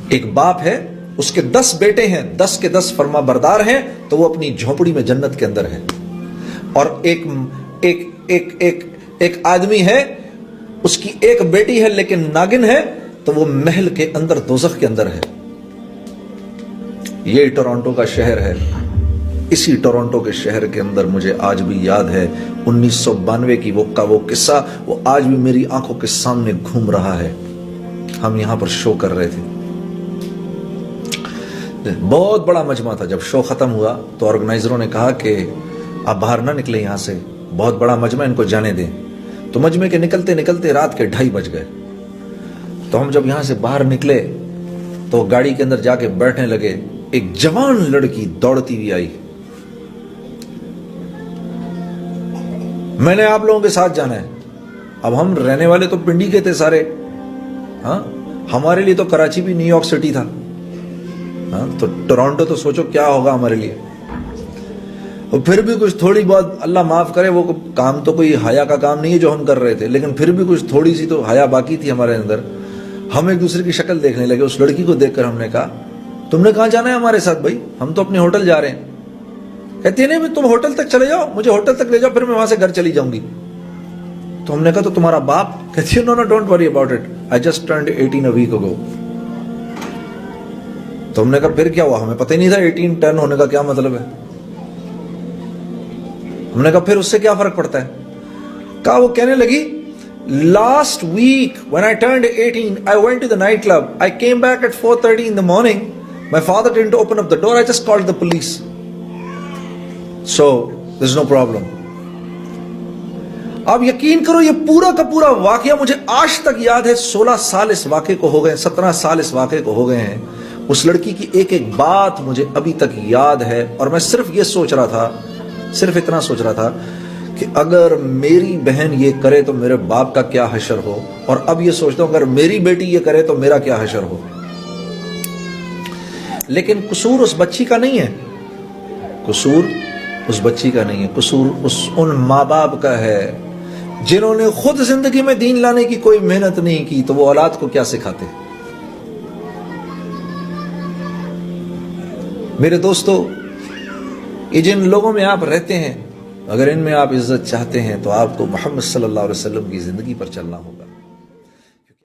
ایک باپ ہے، اس کے 10 بیٹے ہیں، 10 کے 10 فرما بردار ہیں، تو وہ اپنی جھونپڑی میں جنت کے اندر ہے. اور ایک آدمی ہے، اس کی ایک بیٹی ہے لیکن ناگن ہے، تو وہ محل کے اندر دوزخ کے اندر ہے. یہ ٹورانٹو کا شہر ہے. اسی ٹورانٹو کے شہر کے اندر مجھے آج بھی یاد ہے 1992 کی وہ قصہ، وہ آج بھی میری آنکھوں کے سامنے گھوم رہا ہے. ہم یہاں پر شو کر رہے تھے، بہت بڑا مجمع تھا. جب شو ختم ہوا تو آرگنائزروں نے کہا کہ آپ باہر نہ نکلیں یہاں سے، بہت بڑا مجمع، ان کو جانے دیں. تو مجمع کے نکلتے نکلتے رات کے 2:30 بج گئے. تو ہم جب یہاں سے باہر نکلے تو گاڑی کے اندر جا کے بیٹھنے لگے. ایک جوان لڑکی دوڑتی ہوئی آئی، میں نے آپ لوگوں کے ساتھ جانا ہے. اب ہم رہنے والے تو پنڈی کے تھے سارے، ہاں، ہمارے لیے تو کراچی بھی نیو یارک سٹی تھا، ہاں، تو ٹورانٹو تو سوچو کیا ہوگا ہمارے لیے. اور پھر بھی کچھ تھوڑی بہت، اللہ معاف کرے، وہ کام تو کوئی حیا کا کام نہیں ہے جو ہم کر رہے تھے، لیکن پھر بھی کچھ تھوڑی سی تو حیا باقی تھی ہمارے اندر. ہم ایک دوسرے کی شکل دیکھنے لگے. اس لڑکی کو دیکھ کر ہم نے کہا تم نے کہاں جانا ہے ہمارے ساتھ بھائی؟ ہم تو اپنے ہوٹل جا رہے ہیں. کہتی ہے نہیں، تم ہوٹل تک چلے جاؤ، مجھے ہوٹل تک لے جاؤ، پھر میں وہاں سے گھر چلی جاؤں گی. تو ہم نے کہا تو تمہارا باپ؟ کہتی ہے no don't worry about it, I just turned 18 a week ago. تو ہم نے کہا پھر کیا ہوا؟ ہمیں پتہ ہی نہیں تھا 18 ٹرن ہونے کا کیا مطلب ہے. ہم نے کہا پھر اس سے کیا فرق پڑتا ہے؟ کہا وہ کہنے لگی last week when I turned 18 I went to the nightclub, I came back at 4:30 in the morning, my father didn't open up the door, I just called the police, so there's no problem. آپ یقین کرو یہ پورا کا پورا واقعہ مجھے آج تک یاد ہے. 16 سال اس واقعے کو ہو گئے، 17 سال اس واقعے کو ہو گئے ہیں. اس لڑکی کی ایک ایک بات مجھے ابھی تک یاد ہے. اور میں صرف یہ سوچ رہا تھا، صرف اتنا سوچ رہا تھا کہ اگر میری بہن یہ کرے تو میرے باپ کا کیا حشر ہو، اور اب یہ سوچتا ہوں اگر میری بیٹی یہ کرے تو میرا کیا حشر ہو. لیکن قصور اس بچی کا نہیں ہے، قصور اس بچی کا نہیں ہے، قصور ان ماں باپ کا ہے جنہوں نے خود زندگی میں دین لانے کی کوئی محنت نہیں کی، تو وہ اولاد کو کیا سکھاتے. میرے دوستو، یہ جن لوگوں میں آپ رہتے ہیں، اگر ان میں آپ عزت چاہتے ہیں تو آپ کو محمد صلی اللہ علیہ وسلم کی زندگی پر چلنا ہوگا.